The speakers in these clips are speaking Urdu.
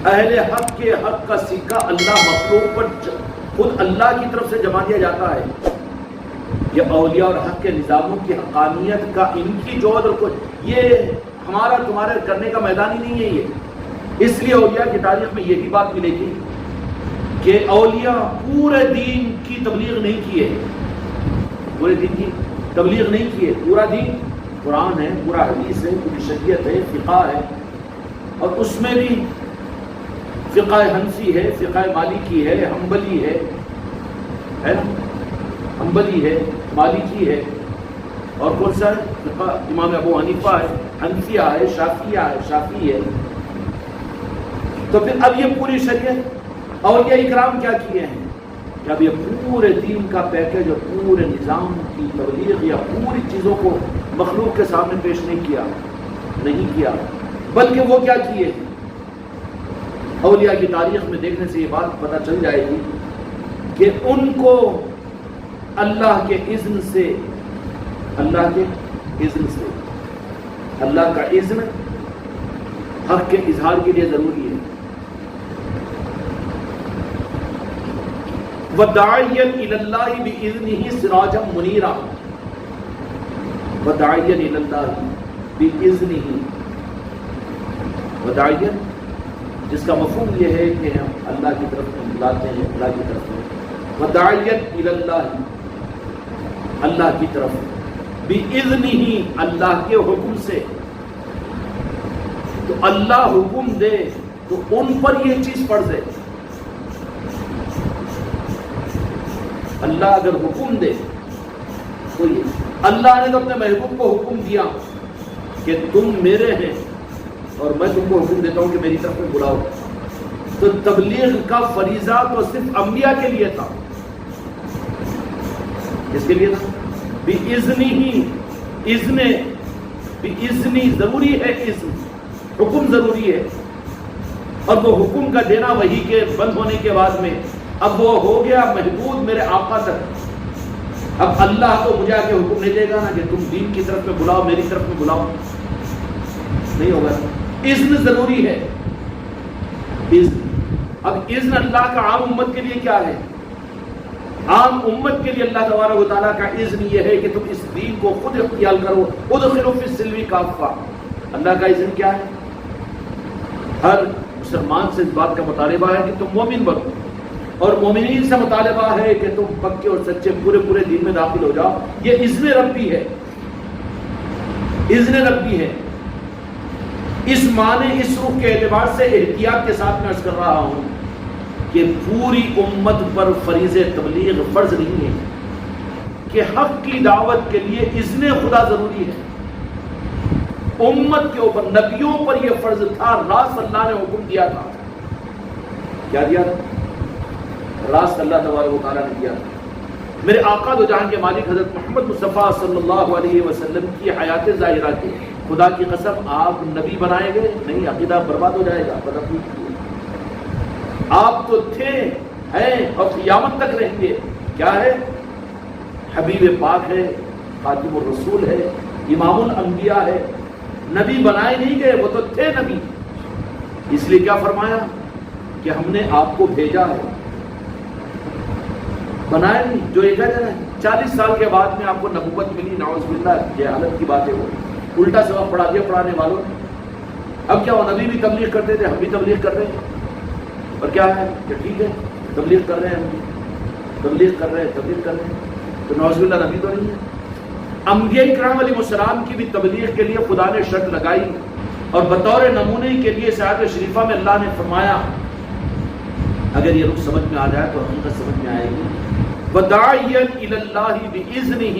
اہل حق کے حق کا سکہ اللہ مخلوق پر خود اللہ کی طرف سے جما دیا جاتا ہے. یہ اولیاء اور حق کے نظاموں کی حقانیت کا ان کی جوہر کو یہ ہمارا تمہارے کرنے کا میدان ہی نہیں ہے یہ. اس لیے اولیاء کی تاریخ میں یہی بات ملے گی کہ اولیاء پورے دین کی تبلیغ نہیں کیے، پورے دین کی تبلیغ نہیں کیے. پورا دین قرآن ہے، پورا حدیث ہے، پوری شریعت ہے، فقہ ہے، اور اس میں بھی فقہ حنفی ہے، فقہ مالکی ہے، حنبلی ہے نا، حنبلی ہے، مالکی ہے، اور کون سا ہے؟ فقہ امام ابو حنیفہ ہے، حنفیہ ہے، شافعیہ ہے، شافعی ہے. تو پھر اب یہ پوری شریعت اولیاء اکرام کیا کیے ہیں کہ اب یہ پورے دین کا پیکج اور پورے نظام کی تبلیغ یا پوری چیزوں کو مخلوق کے سامنے پیش نہیں کیا بلکہ وہ کیا کیے. اولیاء کی تاریخ میں دیکھنے سے یہ بات پتہ چل جائے گی کہ ان کو اللہ کے اذن سے اللہ کا اذن حق کے اظہار کے لیے ضروری ہے. وَدَاعِيًا إِلَى اللَّهِ بِإِذْنِهِ سِرَاجًا مُنِيرًا. وَدَاعِيًا إِلَى اللَّهِ بِإِذْنِهِ. وَدَاعِيًا جس کا مفہوم یہ ہے کہ ہم اللہ کی طرف بلاتے ہیں، اللہ کی طرف میں. وَدَاعِيًا إِلَى اللَّهِ اللہ کی طرف، بِإِذْنِهِ اللہ کے حکم سے. تو اللہ حکم دے تو ان پر یہ چیز فرض ہے. اللہ اگر حکم دے تو یہ اللہ نے تو اپنے محبوب کو حکم دیا کہ تم میرے ہیں اور میں تم کو حکم دیتا ہوں کہ میری طرف میں بلاؤ. تو تبلیغ کا فریضہ تو صرف انبیاء کے لیے تھا. کس کے لیے تھا؟ اذن ضروری ہے، اذن حکم ضروری ہے. اور وہ حکم کا دینا وحی کے بند ہونے کے بعد میں اب وہ ہو گیا محدود میرے آقا تک. اب اللہ تو مجھے آ کے حکم نہیں دے گا نا کہ تم دین کی طرف میں بلاؤ، میری طرف میں بلاؤ، نہیں ہوگا. اذن ضروری ہے. اب اذن اللہ کا عام امت کے لیے کیا ہے؟ عام امت کے لیے اللہ تبارک و تعالیٰ کا اذن یہ ہے کہ تم اس دین کو خود اختیار کرو. ادخلوا فی السلم کافہ. اللہ کا اذن کیا ہے؟ ہر مسلمان سے اس بات کا مطالبہ ہے کہ تم مومن بنو، اور مومنین سے مطالبہ ہے کہ تم پکے اور سچے پورے دین میں داخل ہو جاؤ. یہ اذن ربی ہے، اذن ربی ہے. اس معنی اس رخ کے اعتبار سے احتیاط کے ساتھ میں عرض کر رہا ہوں کہ پوری امت پر فریض تبلیغ فرض نہیں ہے کہ حق کی دعوت کے لیے اذن خدا ضروری ہے. امت کے اوپر، نبیوں پر یہ فرض تھا. راست اللہ نے حکم دیا تھا. کیا دیا تھا؟ راست اللہ تبارک و تعالیٰ نے دیا تھا. میرے آقا دو جہاں کے مالک حضرت محمد مصطفیٰ صلی اللہ علیہ وسلم کی حیات ظاہرہ کی خدا کی قسم آپ نبی بنائے گئے نہیں، عقیدہ برباد ہو جائے گا. آپ تو تھے، ہیں اور قیامت تک رہیں گے. کیا ہے؟ حبیب پاک ہے، خاتم الرسول ہے، امام الانبیاء ہے. نبی بنائے نہیں گئے، وہ تو تھے نبی. اس لیے کیا فرمایا کہ ہم نے آپ کو بھیجا ہے، بنائے نہیں. جو ایک ہے 40 سال کے بعد میں آپ کو نبوت ملی، نعوذ باللہ، یہ حالت کی بات ہے. وہ الٹا سبق پڑھا دیا پڑھانے والوں نے. اب کیا وہ نبی بھی تبلیغ کرتے تھے، ہم بھی تبلیغ کر رہے ہیں. اور کیا ہے کہ ٹھیک ہے تبلیغ کر رہے ہیں، ہم تبلیغ کر رہے ہیں تو نعوذ باللہ نبی تو نہیں ہے. انبیاء کرام علیہ السلام کی بھی تبلیغ کے لیے خدا نے شرط لگائی، اور بطور نمونے کے لیے سیاحت شریفہ میں اللہ نے فرمایا، اگر یہ رخ سمجھ میں آ جائے تو حقیقت سمجھ میں آئے گی. وَدَاعِيًا إِلَى اللَّهِ بِإِذْنِهِ.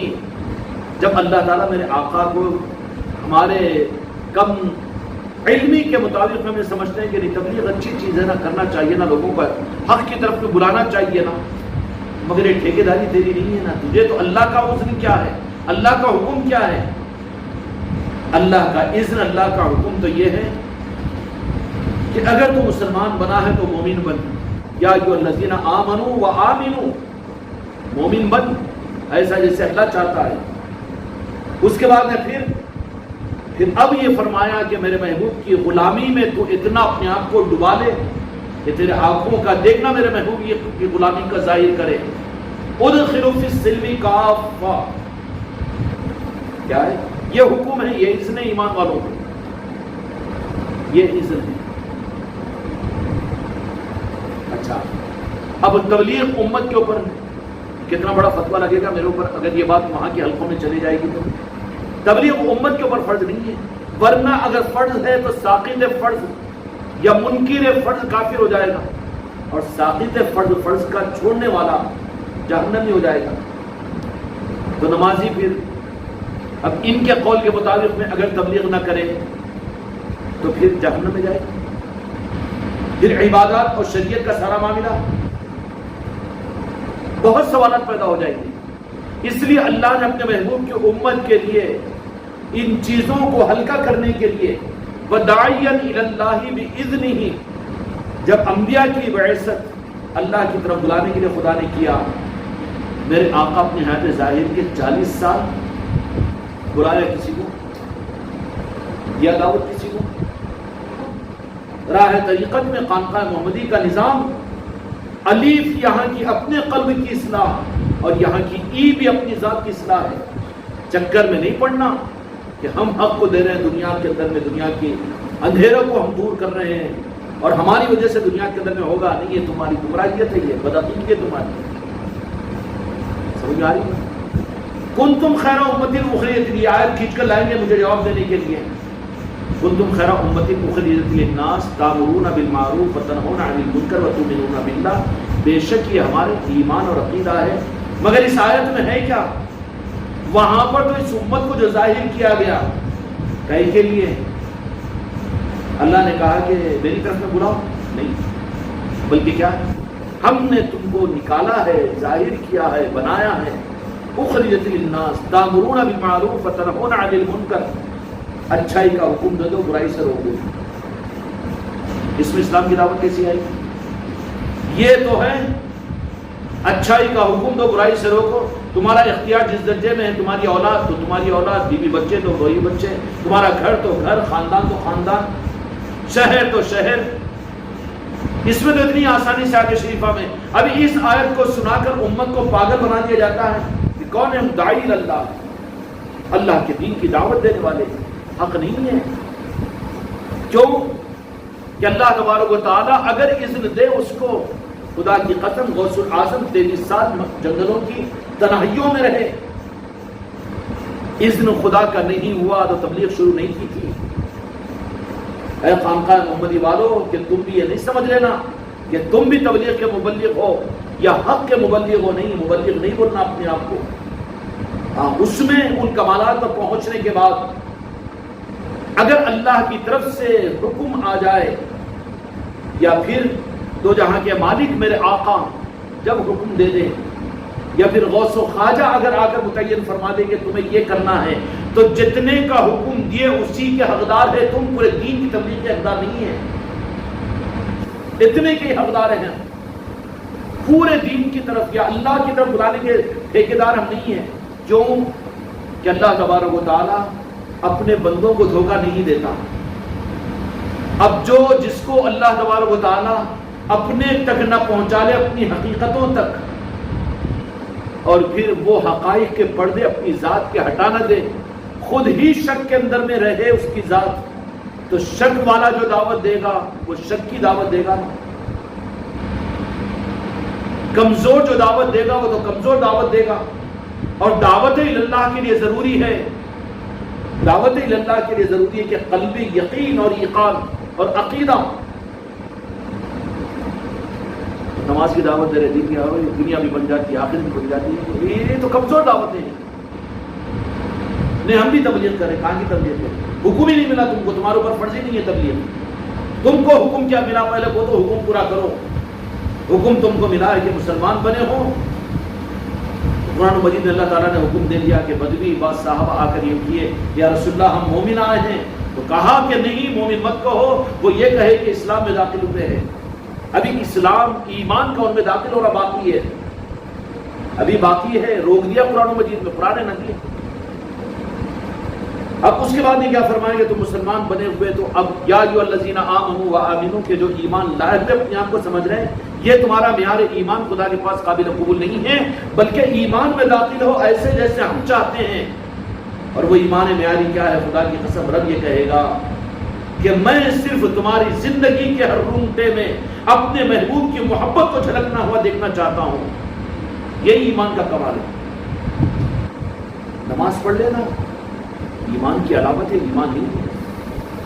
جب اللہ تعالیٰ میرے آقا کو ہمارے کم علمی کے مطابق ہمیں سمجھتے ہیں کہ تبلیغ اچھی چیز ہے نا، کرنا چاہیے نا، لوگوں کو حق کی طرف میں بلانا چاہیے نا، مگر یہ ٹھیکیداری تیری نہیں ہے نا. تجھے تو اللہ کا اذن کیا ہے، اللہ کا حکم کیا ہے. اللہ کا اذن، اللہ کا حکم تو یہ ہے کہ اگر تو مسلمان بنا ہے تو مومن بن. یا ایھا الذین آمنوا وآمنوا، مومن بن ایسا جیسے اللہ چاہتا ہے. اس کے بعد میں پھر پھر اب یہ فرمایا کہ میرے محبوب کی غلامی میں تو اتنا اپنے آپ کو ڈبا لے کہ تیرے آنکھوں کا دیکھنا میرے محبوب کی غلامی کا ظاہر کرے. ادخلوا فی السلم کافہ، کیا ہے یہ حکم ہے، یہ اذن ایمان والوں کو، یہ اذن ہے. اچھا اب تبلیغ امت کے اوپر کتنا بڑا فتویٰ لگے گا میرے اوپر اگر یہ بات وہاں کے حلقوں میں چلی جائے گی. تو تبلیغ امت کے اوپر فرض نہیں ہے، ورنہ اگر فرض ہے تو ساقط فرض یا منکر فرض کافر ہو جائے گا، اور ساقط فرض کا چھوڑنے والا جہنمی ہو جائے گا. تو نمازی پھر اب ان کے قول کے مطابق میں اگر تبلیغ نہ کرے تو پھر جہنم میں جائے گا. پھر عبادات اور شریعت کا سارا معاملہ بہت سوالات پیدا ہو جائیں گے. اس لیے اللہ نے اپنے محبوب کی امت کے لیے ان چیزوں کو ہلکا کرنے کے لیے وَدَاعِيًا إِلَى اللَّهِ بِإِذْنِهِ، جب انبیاء کی بعثت اللہ کی طرف بلانے کے لیے خدا نے کیا، میرے آقا اپنی حیات ظاہر کے 40 سال بلایا کسی کو، دیا دعوت کسی کو. راہ طریقت میں خانقاہ محمدی کا نظام الف یہاں کی اپنے قلب کی اصلاح اور یہاں کی ای بھی اپنی ذات کی اصلاح ہے. چکر میں نہیں پڑنا کہ ہم حق کو دے رہے ہیں دنیا کے اندر میں، دنیا کی اندھیروں کو ہم دور کر رہے ہیں اور ہماری وجہ سے دنیا کے اندر میں ہوگا نہیں. یہ تمہاری گمراہیت ہے، یہ بدعقیدگی ہے تمہاری. سمجھ آ رہی ہے؟ کنتم خیر امۃ اخرجت، یہ آیت کھینچ کر لائیں گے مجھے جواب دینے کے لیے. کنتم خیر امۃ اخرجت للناس تأمرون بالمعروف وتنہون عن المنکر وتؤمنون باللہ. بے شک یہ ہمارے ایمان اور عقیدہ ہے. مگر اس آیت میں ہے کیا؟ وہاں پر تو اس امت کو جو ظاہر کیا گیا کئی کے لیے اللہ نے کہا کہ میری طرف میں بلاؤ نہیں، بلکہ کیا ہم نے تم کو نکالا ہے، ظاہر کیا ہے، بنایا ہے. اخرجت للناس تأمرون بالمعروف وتنہون عن المنکر، اچھائی کا حکم دے دو، برائی سے روکو. اس میں اسلام کی دعوت کیسی آئی؟ یہ تو ہے اچھائی کا حکم دو، برائی سے روکو. تمہارا اختیار جس درجے میں ہے، تمہاری اولاد تو تمہاری اولاد، بیوی بچے تو وہی بچے، تمہارا گھر تو گھر، خاندان تو خاندان، شہر تو شہر. اس میں تو اتنی آسانی سے آگے شریفہ میں ابھی اس آیت کو سنا کر امت کو پاگل بنا دیا جاتا ہے کہ کون ہے؟ ہم داعی اللہ، اللہ کے دین کی دعوت دینے والے. حق نہیں ہے. کیوں کہ اللہ تبارک و تعالیٰ اگر اذن دے اس کو، خدا کی قسم غوث الاعظم 23 سال جنگلوں کی تنہائیوں میں رہے، اذن خدا کا نہیں ہوا تو تبلیغ شروع نہیں کی تھی. اے خانقاہ محمدی والو کہ تم بھی یہ نہیں سمجھ لینا کہ تم بھی تبلیغ کے مبلغ ہو یا حق کے مبلغ ہو. نہیں، مبلغ نہیں بولنا اپنے آپ کو. ہاں، اس میں ان کمالات پر پہنچنے کے بعد اگر اللہ کی طرف سے حکم آ جائے یا پھر دو جہاں کے مالک میرے آقا جب حکم دے دے یا پھر غوث و خواجہ اگر آ کر متعین فرما دے کہ تمہیں یہ کرنا ہے تو جتنے کا حکم دیے اسی کے حقدار ہے. تم پورے دین کی تبلیغ کے حقدار نہیں ہیں، اتنے کے حقدار ہیں. پورے دین کی طرف یا اللہ کی طرف بلانے کے ٹھیکیدار ہم نہیں ہیں. کیوں کہ اللہ تبارک و تعالیٰ اپنے بندوں کو دھوکہ نہیں دیتا. اب جو جس کو اللہ تبارک و تعالیٰ اپنے تک نہ پہنچا لے، اپنی حقیقتوں تک، اور پھر وہ حقائق کے پردے اپنی ذات کے ہٹا نہ دے، خود ہی شک کے اندر میں رہے اس کی ذات، تو شک والا جو دعوت دے گا وہ شک کی دعوت دے گا. کمزور جو دعوت دے گا وہ تو کمزور دعوت دے گا. اور دعوت اللہ کے لیے ضروری ہے، دعوت اللہ کے لیے ضروری ہے کہ قلبی یقین اور ایقان اور عقیدہ. نماز کی دعوت دے رہے دین کی، دنیا بھی بن جاتی ہے، آخرت بھی بن جاتی ہے. یہ تو کمزور دعوتیں ہیں. نہیں، ہم بھی تبلیغ کریں، کہاں کی تبلیغ کریں؟ حکم ہی نہیں ملا تم کو، تمہارے اوپر فرض ہی نہیں ہے تبلیغ. تم کو حکم کیا ملا؟ پہلے وہ تو حکم پورا کرو. حکم تم کو ملا ہے کہ مسلمان بنے ہو. قرآن مجید میں اللہ تعالیٰ نے حکم دے دیا کہ بدوی بعض صحابہ آ کر یہ کیے، یا رسول اللہ ہم مومن آئے ہیں، تو کہا کہ نہیں، مومن مت کہو. وہ یہ کہے کہ اسلام میں داخل ہوئے ہیں. ابھی اسلام ایمان کا ان میں داخل ہو رہا باقی ہے، ابھی باقی ہے. روک دیا قرآن مجید میں، پرانے نہ دیے. اب اس کے بعد یہ کیا فرمائیں گے؟ تم مسلمان بنے ہوئے تو اب یا ایھا الذین آمنوا وآمنوا کے جو ایمان لائے ہوئے اپنے آپ کو سمجھ رہے ہیں یہ تمہارا معیار ایمان خدا کے پاس قابل قبول نہیں ہے، بلکہ ایمان میں داخل ہو ایسے جیسے ہم چاہتے ہیں. اور وہ ایمان معیاری کیا ہے؟ خدا کی قسم رب یہ کہے گا کہ میں صرف تمہاری زندگی کے ہر رونگٹے میں اپنے محبوب کی محبت کو جھلکنا ہوا دیکھنا چاہتا ہوں. یہی ایمان کا کمال ہے. نماز پڑھ لینا ایمان کی علامت ہے، ایمان نہیں ہے.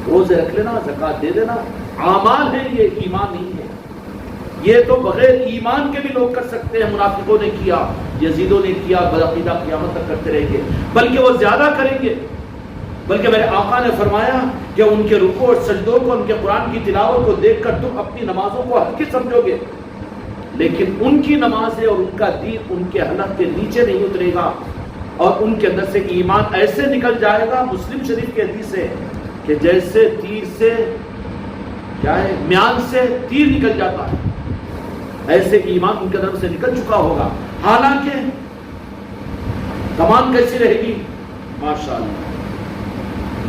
روزے رکھ لینا، زکوٰۃ دے دینا اعمال ہے، یہ ایمان نہیں ہے. یہ تو بغیر ایمان کے بھی لوگ کر سکتے ہیں. منافقوں نے کیا، یزیدوں نے کیا، بدعقیدہ قیامت تک کرتے رہیں گے، بلکہ وہ زیادہ کریں گے. بلکہ میرے آقا نے فرمایا کہ ان کے رکوع اور سجدوں کو، ان کے قرآن کی تلاوت کو دیکھ کر تم اپنی نمازوں کو ہلکی سمجھو گے، لیکن ان کی نمازیں اور ان کا دین ان کے حلق کے نیچے نہیں اترے گا، اور ان کے اندر سے ایمان ایسے نکل جائے گا. مسلم شریف کی حدیث ہے کہ جیسے تیر سے کیا ہے، میان سے تیر نکل جاتا ہے، ایسے ایمان ان کے اندر سے نکل چکا ہوگا. حالانکہ کمان کیسی رہے گی؟ ماشاءاللہ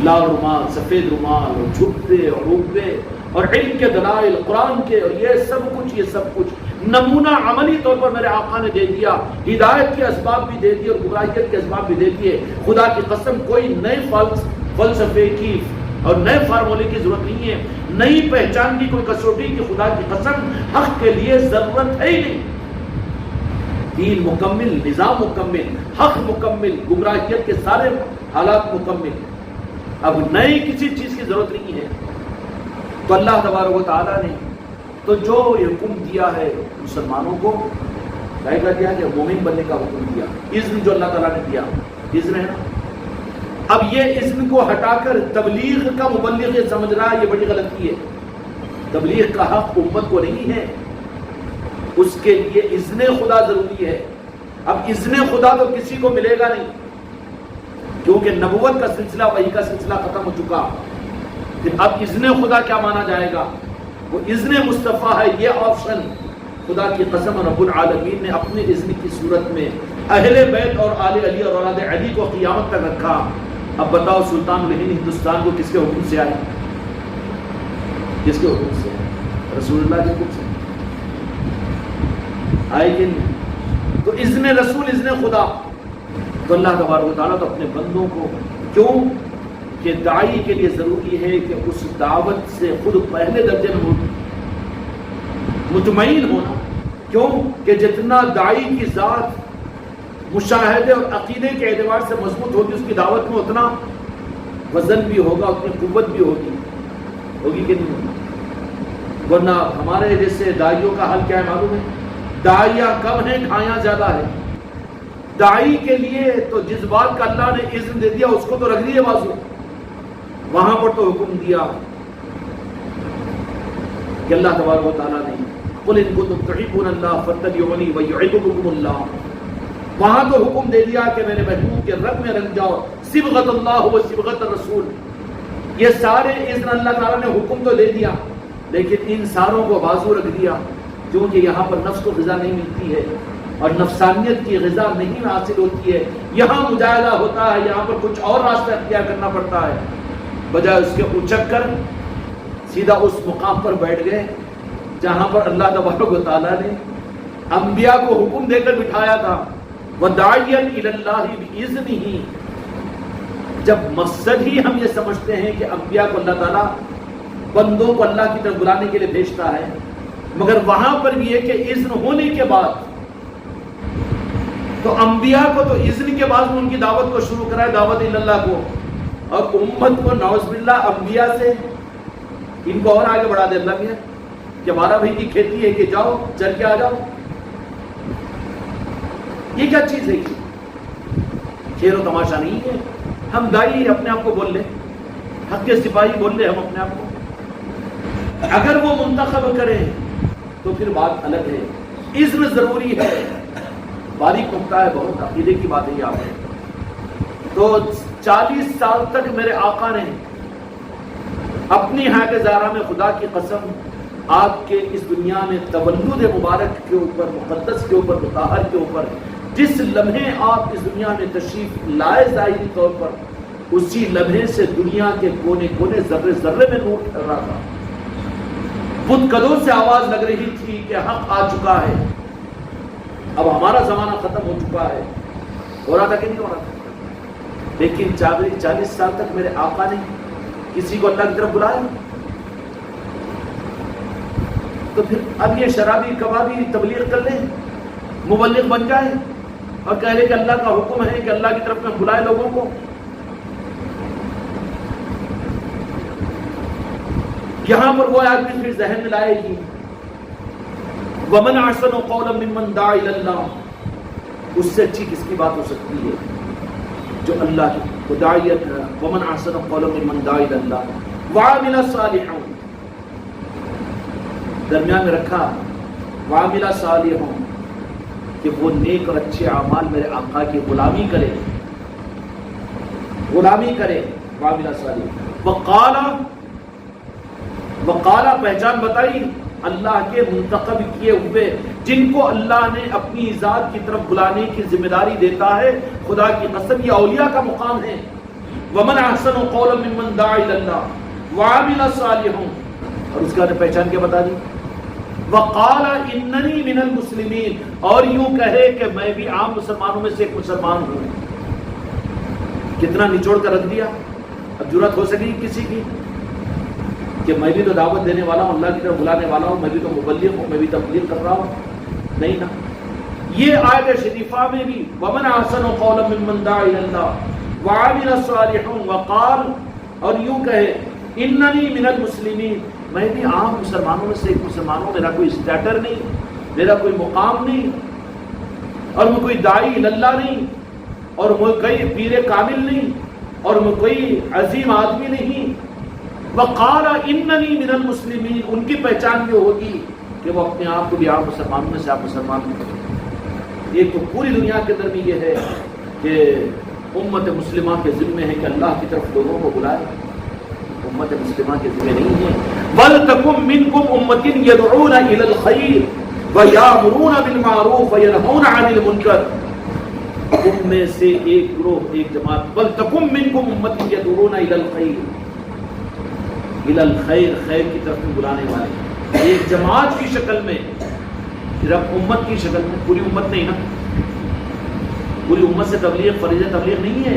لال رومال، سفید رومال، اور جھکتے اور اگتے اور علم کے دلائل قرآن کے، اور یہ سب کچھ نمونہ عملی طور پر میرے آقا نے دے دیا. ہدایت کے اسباب بھی دے دیے اور گمراہیت کے اسباب بھی دے دیے. خدا کی قسم کوئی نئے فلسفے کی اور نئے فارمولے کی ضرورت نہیں ہے، نئی پہچان کی کوئی کسوٹی کی خدا کی قسم حق کے لیے ضرورت ہے ہی نہیں. دین مکمل، نظام مکمل، حق مکمل، گمراہیت کے سارے حالات مکمل. اب نئی کسی چیز کی ضرورت نہیں ہے. تو اللہ تبارک و تعالیٰ نے تو جو حکم دیا ہے مسلمانوں کو، کیا کر دیا کہ مومن بننے کا حکم دیا. اذن جو اللہ تعالیٰ نے دیا، اذن ہے نا. اب یہ اذن کو ہٹا کر تبلیغ کا مبلغ یہ سمجھ رہا ہے، یہ بڑی غلطی ہے. تبلیغ کا حق امت کو نہیں ہے، اس کے لیے اذن خدا ضروری ہے. اب اذن خدا تو کسی کو ملے گا نہیں، کیونکہ نبوت کا سلسلہ، وحی کا سلسلہ ختم ہو چکا. پھر اب اذن خدا کیا مانا جائے گا؟ وہ اذن مصطفیٰ ہے. یہ آپشن خدا کی قسم رب العالمین نے اپنے اذن کی صورت میں اہل بیت اور آل علی اور اولاد علی کو قیامت تک رکھا. اب بتاؤ سلطان الہند ہندوستان کو کس کے حکم سے آئے؟ کس کے حکم سے آئے؟ رسول اللہ کے حکم سے آئے کہ نہیں؟ تو اذن رسول، اذن خدا. تو اللہ تبارک و تعالیٰ تو اپنے بندوں کو، کیوں کہ داعی کے لیے ضروری ہے کہ اس دعوت سے خود پہلے درجے میں مطمئن ہونا. کیوں کہ جتنا داعی کی ذات مشاہدے اور عقیدے کے اعتبار سے مضبوط ہوگی، اس کی دعوت میں اتنا وزن بھی ہوگا، اتنی قوت بھی ہوگی کہ نہیں ہوگی. ورنہ ہمارے جیسے داعیوں کا حل کیا ہے معلوم ہے؟ داعیاں کم ہیں، کھایاں زیادہ ہے. داعی کے لیے تو جس بات کا اللہ نے اذن دے دیا اس کو تو رکھ دیے بازو، وہاں پر تو حکم دیا کہ اللہ تبارک و تعالیٰ نے قل ان کنتم تحبون اللہ فاتبعونی ویحببکم اللہ. وہاں تو حکم دے دیا کہ میرے محبوب کے رنگ میں رنگ جاؤ، صبغۃ اللہ و صبغۃ الرسول. یہ سارے اذن اللہ تعالیٰ نے حکم تو دے دیا، لیکن ان ساروں کو بازو رکھ دیا، کیونکہ یہاں پر نفس کو غذا نہیں ملتی ہے اور نفسانیت کی غذا نہیں حاصل ہوتی ہے. یہاں مجاہدہ ہوتا ہے، یہاں پر کچھ اور راستہ اختیار کرنا پڑتا ہے. بجائے اس کے اچک کر سیدھا اس مقام پر بیٹھ گئے جہاں پر اللہ تبارک و تعالیٰ نے انبیاء کو حکم دے کر بٹھایا تھا. وَدَاعِيًا إِلَى اللَّهِ بِإِذْنِهِ. جب مقصد ہی ہم یہ سمجھتے ہیں کہ انبیاء کو اللہ تعالیٰ بندوں کو اللہ کی طرف بلانے کے لیے بھیجتا ہے، مگر وہاں پر بھی ہے کہ اذن ہونے کے بعد تو انبیاء کو تو اذن کے بعد ان کی دعوت کو شروع کرائے، دعوت اللہ کو، اور امت کو نعوذ باللہ انبیاء سے ان کو اور آگے بڑھا دے اللہ میاں کہ ہمارا بھائی کی کھیتی ہے کہ جاؤ چل کے آ جاؤ. یہ کیا چیز ہے؟ کھیل و تماشا نہیں ہے. ہم دائی اپنے آپ کو بول لیں، حق کے سپاہی بول لیں ہم اپنے آپ کو. اگر وہ منتخب کریں تو پھر بات الگ ہے. اذن ضروری ہے. باریک نقطہ ہے، بہت عقیدے کی بات ہے یہ. آپ تو 40 سال تک میرے آقا نے اپنی حیات زہرا میں خدا کی قسم آپ کے اس دنیا میں تولد مبارک کے اوپر، مقدس کے اوپر، مطہر کے اوپر، جس لمحے آپ اس دنیا میں تشریف لائے ظاہری طور پر اسی لمحے سے دنیا کے کونے کونے ذرے ذرے میں نور پھیل رہا تھا. بت قدوں سے آواز لگ رہی تھی کہ حق آ چکا ہے، اب ہمارا زمانہ ختم ہو چکا ہے. ہو رہا تھا کہ نہیں ہو رہا تھا؟ لیکن 40 سال تک میرے آقا نے کسی کو اللہ کی طرف بلایا. تو پھر اب یہ شرابی کبابی تبلیغ کر لیں، مبلغ بن جائے اور کہہ لے کہ اللہ کا حکم ہے کہ اللہ کی طرف میں بلائے لوگوں کو. یہاں پر وہ آدمی پھر ذہن میں لائے گی وَمَنْ أَحْسَنُ قَوْلًا مِّمَّنْ دَعَا إِلَى اللَّهِ، اس سے اچھی کس کی بات ہو سکتی ہے جو اللہ کی داعیت ہے. وَمَنْ أَحْسَنُ قَوْلًا مِّمَّنْ دَعَا إِلَى اللَّهِ وَعَمِلَ صَالِحًا، درمیان میں رکھا وَعَمِلَ صَالِحًا کہ وہ نیک اور اچھے اعمال میرے آقا کی غلامی کرے. وَعَمِلَ صَالِحًا وقالا پہچان بتائی اللہ کے منتخب کیے ہوئے جن کو اللہ نے اپنی ذات کی طرف بلانے کی ذمہ داری دیتا ہے. خدا کی قسم یہ اولیاء کا مقام ہے. وَمَنْ أَحْسَنُ قَوْلًا مِّمَّنْ دَعَا إِلَى اللَّهِ وَعَمِلَ صَالِحًا، اور اس کا پہچان کیا بتا دی؟ وَقَالَ إِنَّنِي مِنَ الْمُسْلِمِينَ، اور یوں کہے کہ میں بھی عام مسلمانوں میں سے ایک مسلمان ہوں. کتنا نچوڑ کر رکھ دیا. اب جرات ہو سکے کسی کی کہ میں بھی تو دعوت دینے والا ہوں، اللہ کی طرف بلانے والا ہوں، میں بھی تو مبلغ ہوں، میں بھی تبلیغ کر رہا ہوں؟ نہیں نا. یہ آیت شریفہ میں بھی وَمَنْ أَحْسَنُ قَوْلًا مِّمَّنْ دَعَا إِلَى اللَّهِ وَعَمِلَ صَالِحًا وَقَالَ، اور یوں کہے إِنَّنِي مِنَ الْمُسْلِمِينَ، میں بھی عام مسلمانوں میں سے ایک مسلمان ہوں. میرا کوئی اسٹیٹر نہیں، میرا کوئی مقام نہیں، اور میں کوئی داعی اللہ نہیں، اور میں کوئی پیر کامل نہیں، اور میں کوئی عظیم آدمی نہیں. وقال اننی من المسلمین، ان کی پہچان یہ ہوگی کہ وہ اپنے آپ کو بھی عام مسلمانوں میں سے آپ مسلمان ہیں. ایک تو پوری دنیا کے اندر بھی یہ ہے کہ امت مسلمہ کے ذمے ہے کہ اللہ کی طرف لوگوں کو بلائے. امت مسلمہ کے ذمے نہیں ہے. وَلْتَكُمْ مِنْكُمْ أُمَّةٌ يَدْعُونَ إِلَى الْخَيْرِ وَيَأْمُرُونَ بِالْمَعْرُوفِ وَيَنْهَوْنَ عَنِ الْمُنكَرِ، ان میں سے ایک گروہ، ایک جماعت. وَلْتَكُمْ مِنْكُمْ أُمَّةٌ يَدْعُونَ إِلَى الْخَيْرِ، الخیر، خیر کی طرف میں بلانے والے، ایک جماعت کی شکل میں، رب امت کی شکل میں. پوری امت نہیں نا، پوری امت سے تبلیغ فریضہ تبلیغ نہیں ہے.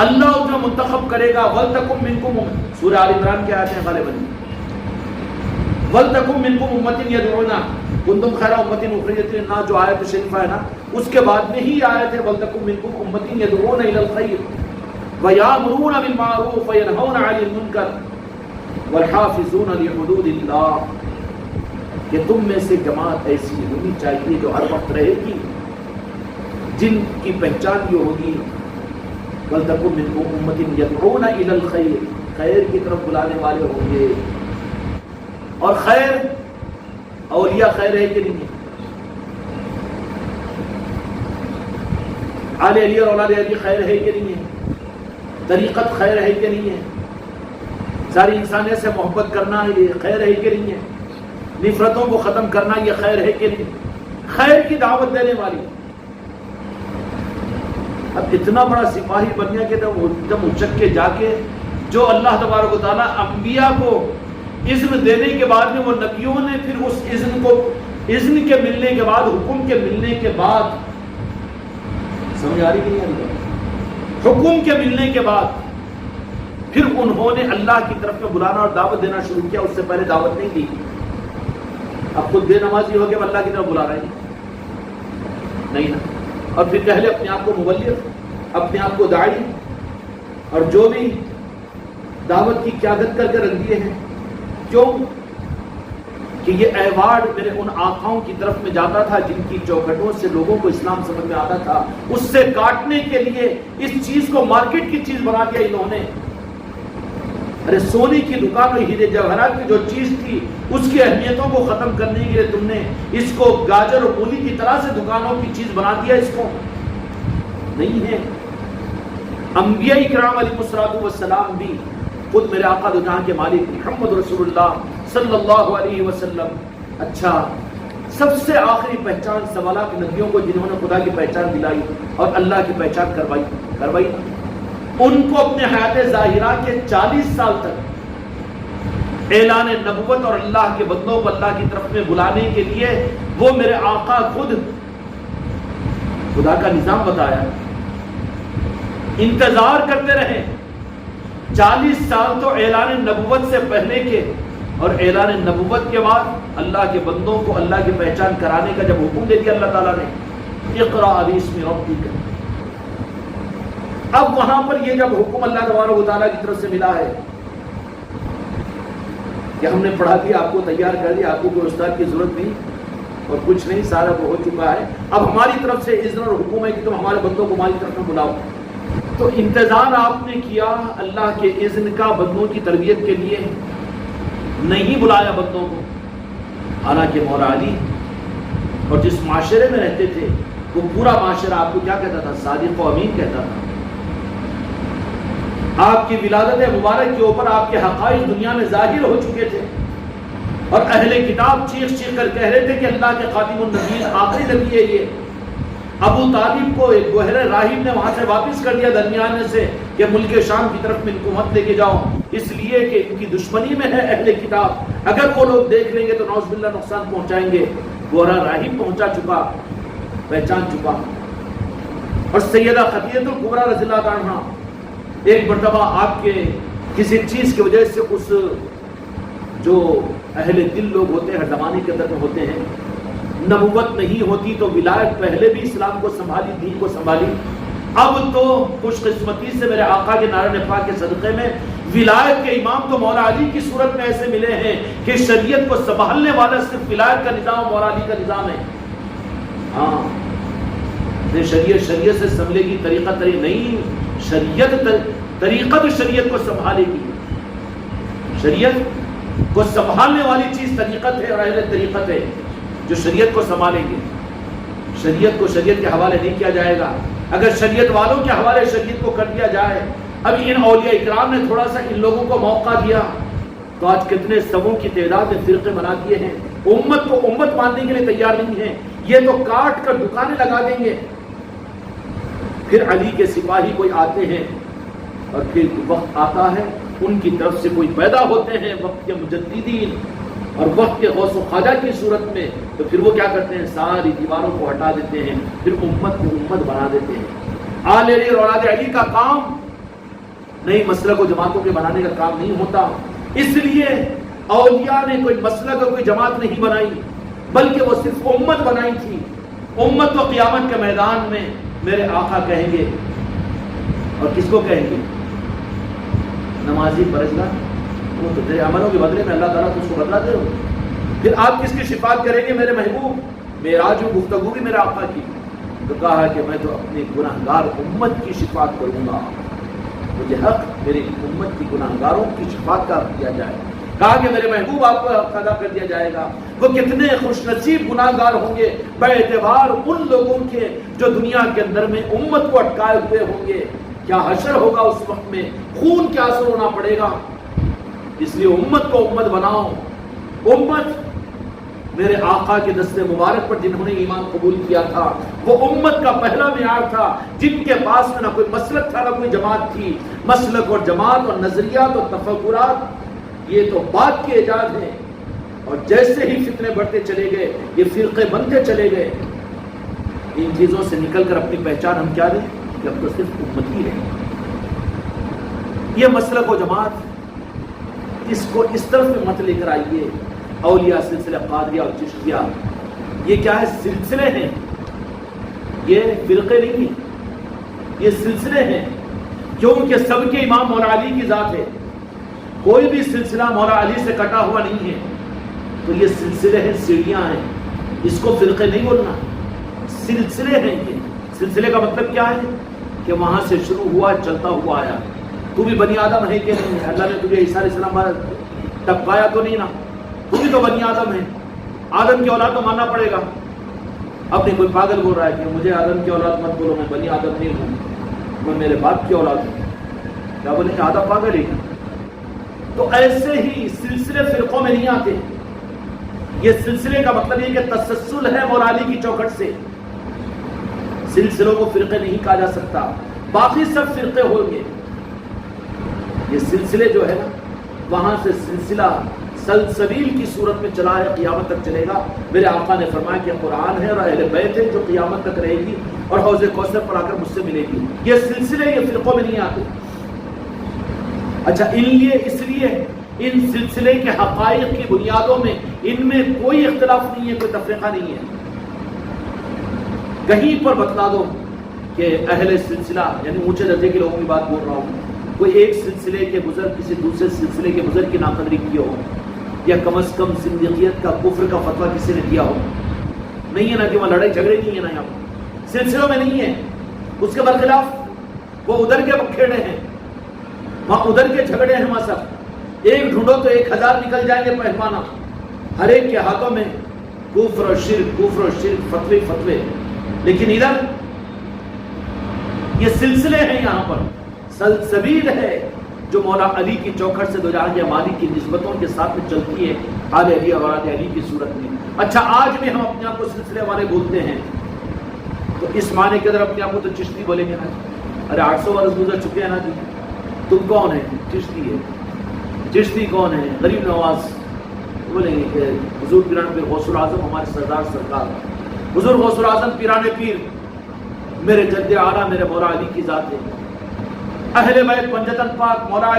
اللہ اس میں منتخب کرے گا. وَلْتَكُمْ مِنْكُمْ، سورہ آل عمران کی آیت ہے غالباً. وَلْتَكُمْ مِنْكُمْ أُمَّةٌ يَدْعُونَ كُنتُمْ خَيْرَ أُمَّةٍ أُخْرِجَتْ لِلنَّاسِ، جو آیت شریفہ ہے نا، اس کے بعد میں ہی آیت ہے وَلْتَكُمْ مِنْكُمْ أُمَّةٌ يَدْعُونَ إِلَى الْخَيْرِ وَيَأْمُرُونَ بِالْمَعْرُوفِ وَيَنْهَوْنَ عَنِ الْمُنكَرِ وَالْحَافِظُونَ لِحُدُودِ اللَّهِ، کہ تم میں سے جماعت ایسی ہونی چاہیے جو ہر وقت رہے گی، جن کی پہچان یہ ہوگی وَلْتَكُن مِنْكُمْ أُمَّةٌ يَدْعُونَ إِلَى الْخَيْرِ، خیر کی طرف بلانے والے ہوں گے. اور خیر، اولیاء خیر ہے کہ نہیں ہے؟ آل علی اور اولاد علی خیر ہے کہ نہیں ہے؟ طریقت خیر ہے کہ نہیں ہے؟ ساری انسانیت سے محبت کرنا یہ خیر ہے کہ نہیں ہے؟ نفرتوں کو ختم کرنا یہ خیر ہے کہ نہیں؟ خیر کی دعوت دینے والی. اب اتنا بڑا سپاہی بن گیا کہ جب اچک کے جا کے جو اللہ تبارک و تعالیٰ انبیاء کو اذن دینے کے بعد میں وہ نبیوں نے پھر اس اذن کو، اذن کے ملنے کے بعد، حکم کے ملنے کے بعد، سمجھ آ رہی کہ نہیں آ رہی؟ حکم کے ملنے کے بعد پھر انہوں نے اللہ کی طرف میں بلانا اور دعوت دینا شروع کیا. اس سے پہلے دعوت نہیں دی. اب خود بے نمازی ہو کے اللہ کی طرف بلا رہے ہیں نہیں نا. اور پھر کہہ لے اپنے آپ کو مبلغ، اپنے آپ کو داعی، اور جو بھی دعوت کی قیادت کر کے رکھ دیے ہیں. کیوں؟ کہ یہ ایوارڈ میرے ان آقاؤں کی طرف میں جاتا تھا جن کی چوکھٹوں سے لوگوں کو اسلام سمجھ میں آتا تھا. اس سے کاٹنے کے لیے اس چیز کو مارکیٹ کی چیز بنا دیا انہوں نے. ارے سونے کی دکان اور ہیرے جواہرات کی جو چیز تھی اس کی اہمیتوں کو ختم کرنے کے لیے تم نے اس کو گاجر اور مولی کی طرح سے دکانوں کی چیز بنا دیا. اس کو نہیں ہے. انبیاء اکرام علیہ الصلوۃ والسلام بھی خود میرے آقا دو جہاں کے مالک محمد رسول اللہ صلی اللہ علیہ وسلم. اچھا، سب سے آخری پہچان سوالات نبیوں کو جنہوں نے خدا کی پہچان دلائی اور اللہ کی پہچان کروائی. ان کو اپنے حیات ظاہرہ کے 40 سال تک اعلان نبوت اور اللہ کے بندوں کو اللہ کی طرف میں بلانے کے لیے وہ میرے آقا خود خدا کا نظام بتایا، انتظار کرتے رہے 40 سال تو اعلان نبوت سے پہلے کے، اور اعلان نبوت کے بعد اللہ کے بندوں کو اللہ کی پہچان کرانے کا جب حکم دے دیا اللہ تعالیٰ نے، اقرأ باسم ربک، اب وہاں پر یہ جب حکم اللہ تبارک و تعالیٰ کی طرف سے ملا ہے کہ ہم نے پڑھا دیا، آپ کو تیار کر دیا، آپ کو کوئی استاد کی ضرورت نہیں اور کچھ نہیں، سارا وہ ہو چکا ہے، اب ہماری طرف سے اذن اور حکم ہے کہ تم ہمارے بندوں کو ہماری طرف میں بلاؤ. تو انتظار آپ نے کیا اللہ کے اذن کا بندوں کی تربیت کے لیے، نہیں بلایا بندوں کو. حالانکہ مولا علی اور جس معاشرے میں رہتے تھے وہ پورا معاشرہ آپ کو کیا کہتا تھا؟ صادق و امین کہتا تھا. آپ کی ولادت مبارک کے اوپر آپ کے حقائق دنیا میں ظاہر ہو چکے تھے، اور اہل کتاب چیخ چیخ کر کہہ رہے تھے کہ اللہ کے خاتم النبیین آخری نبی ہے یہ. ابو طالب کو ایک گوہر راہب نے وہاں سے واپس کر دیا درمیانے سے کہ ملک شام کی طرف میں ان کو مت لے کے جاؤ، اس لیے کہ ان کی دشمنی میں ہے اہل کتاب، اگر وہ لوگ دیکھ لیں گے تو نعوذ باللہ نقصان پہنچائیں گے. گوہر راہب پہنچا چکا، پہچان چکا. اور سیدہ خدیجہ الکبریٰ رضی اللہ عنہا ایک مرتبہ آپ کے کسی چیز کی وجہ سے اس جو اہل دل لوگ ہوتے ہیں ہر زمانے کے اندر میں ہوتے ہیں، نبوت نہیں ہوتی تو ولایت پہلے بھی اسلام کو سنبھالی، دین کو سنبھالی، اب تو خوش قسمتی سے میرے آقا کے نعرہ نفاق کے صدقے میں ولایت کے امام تو مولا علی کی صورت میں ایسے ملے ہیں کہ شریعت کو سنبھالنے والا صرف ولایت کا نظام مولا علی کا نظام ہے. ہاں شریعت سے سنبھلے گی، طریقہ نہیں، شریعت طریقت شریعت کو سنبھالے گی. شریعت کو سنبھالنے والی چیز طریقت ہے، اور اہل طریقت ہے جو شریعت کو سنبھالیں گے. شریعت کو شریعت کے حوالے نہیں کیا جائے گا. اگر شریعت والوں کے حوالے شریعت کو کر دیا جائے، اب ان اولیاء اکرام نے تھوڑا سا ان لوگوں کو موقع دیا تو آج کتنے سبوں کی تعداد میں فرقے بنا دیے ہیں، امت کو امت ماننے کے لیے تیار نہیں ہیں. یہ تو کاٹ کر دکانیں لگا دیں گے. پھر علی کے سپاہی کوئی آتے ہیں اور پھر وقت آتا ہے ان کی طرف سے کوئی پیدا ہوتے ہیں وقت کے مجددین اور وقت کے غوث و خواجہ کی صورت میں، تو پھر وہ کیا کرتے ہیں؟ ساری دیواروں کو ہٹا دیتے ہیں، پھر امت کو امت بنا دیتے ہیں. آل علی اور اولاد علی کا کام نئی مسلک و جماعتوں کے بنانے کا کام نہیں ہوتا. اس لیے اولیاء نے کوئی مسلک اور کوئی جماعت نہیں بنائی، بلکہ وہ صرف امت بنائی تھی. امت تو قیامت کے میدان میں میرے آقا کہیں گے، اور کس کو کہیں گے؟ نمازی پرہیزگار. وہ تو تیرے عملوں کے بدلے میں اللہ تعالیٰ تو اس کو بدلا دے رہا. پھر آپ کس کی شفاعت کریں گے؟ میرے محبوب. معراج میں گفتگو بھی میرے آقا کی، تو کہا کہ میں تو اپنی گناہگار امت کی شفاعت کروں گا. مجھے حق میری امت کی گناہگاروں کی شفاعت کا کیا جائے. کہا کہ میرے محبوب آپ کو ادا کر دیا جائے گا. وہ کتنے خوش نصیب گناہگار ہوں گے بے اعتبار ان لوگوں کے جو دنیا کے اندر میں امت کو اٹکائے ہوئے ہوں گے. کیا حشر ہوگا اس وقت میں، خون کیا اثر ہونا پڑے گا. اس لیے امت کو امت بناؤ. امت میرے آقا کے دست مبارک پر جنہوں نے ایمان قبول کیا تھا وہ امت کا پہلا معیار تھا، جن کے پاس میں نہ کوئی مسلک تھا نہ کوئی جماعت تھی. مسلک اور جماعت اور نظریات اور تفکرات یہ تو بعد کے ایجاد ہیں، اور جیسے ہی فتنے بڑھتے چلے گئے یہ فرقے بنتے چلے گئے. ان چیزوں سے نکل کر اپنی پہچان ہم کیا دیں کہ اب تو صرف امت ہی ہے. یہ مسلک و جماعت اس کو اس طرف میں مت لے کر آئیے. اولیاء سلسلہ قادریہ اور چشتیہ یہ کیا ہے؟ سلسلے ہیں، یہ فرقے نہیں ہیں، یہ سلسلے ہیں. کیونکہ سب کے امام مولا علی کی ذات ہے، کوئی بھی سلسلہ مولا علی سے کٹا ہوا نہیں ہے. تو یہ سلسلے ہیں، سیڑھیاں ہیں. اس کو فرقے نہیں بولنا، سلسلے ہیں. یہ سلسلے کا مطلب کیا ہے کہ وہاں سے شروع ہوا چلتا ہوا آیا. تو بھی بنی آدم ہے کہ نہیں؟ اللہ نے تجھے عیسیٰ علیہ السلام ٹپکایا تو نہیں نا؟ تو بھی تو بنی آدم ہے. آدم کی اولاد تو ماننا پڑے گا. اب نہیں کوئی پاگل بول رہا ہے کہ مجھے آدم کی اولاد مت بولو، میں بنی آدم نہیں ہوں، میں میرے باپ کی اولاد ہوں. کیا بولے کہ آدم پاگل ہے؟ تو ایسے ہی سلسلے فرقوں میں نہیں آتے. یہ سلسلے کا مطلب یہ کہ تسلسل ہے مولا علی کی چوکھٹ سے. سلسلوں کو فرقے نہیں کہا جا سکتا. باقی سب فرقے ہوں گے، یہ سلسلے جو ہے نا وہاں سے سلسلہ سلسبیل کی صورت میں چلا ہے، قیامت تک چلے گا۔ میرے آقا نے فرمایا کہ قرآن ہے اور اہل بیت ہے جو قیامت تک رہے گی اور حوض کوثر پر آ کر مجھ سے ملے گی۔ یہ سلسلے یہ فرقوں میں نہیں آتے۔ اچھا اس لیے ان سلسلے کے حقائق کی بنیادوں میں ان میں کوئی اختلاف نہیں ہے، کوئی تفریقہ نہیں ہے۔ کہیں پر بتلا دو کہ اہل سلسلہ یعنی اونچے درجے کے لوگوں کی بات بول رہا ہوں، کوئی ایک سلسلے کے بزرگ کسی دوسرے سلسلے کے بزرگ کی ناقدری کی ہو، یا کم از کم زندگیت کا کفر کا فتویٰ کسی نے دیا ہو، نہیں ہے نا کہ وہاں لڑائی جھگڑے نہیں ہے نا، یہاں سلسلوں میں نہیں ہے۔ اس کے برخلاف وہ ادھر کے بکھیڑے ہیں، وہاں ادھر کے جھگڑے ہیں، وہاں سب ایک ڈھونڈو تو 1000 نکل جائیں گے پہلوانا، ہر ایک کے ہاتھوں میں کفر اور شرک فتوے۔ لیکن ادھر یہ سلسلے ہیں، یہاں پر سلسبیل ہے جو مولا علی کی چوکھٹ سے دو جہاں کے مالک کی نسبتوں کے ساتھ میں چلتی ہے، آل علی اور اولاد علی کی صورت میں۔ اچھا آج بھی ہم اپنے آپ کو سلسلے والے بولتے ہیں تو اس معنی کے اندر اپنے آپ کو تو چشتی بولیں گے نا، ارے 800 برس گزر چکے ہیں نا جی، تم کون ہیں؟ چشتی ہے۔ چشتی کون ہے؟ غریب نواز بولیں گے کہ حضور پیران پیر غوث العظم ہمارے سردار سرکار، حضور غوث العظم پیران پیر میرے جد اعلیٰ میرے مولا علی کی ذات ہے۔ اہل بیت پنجتن پاک مولا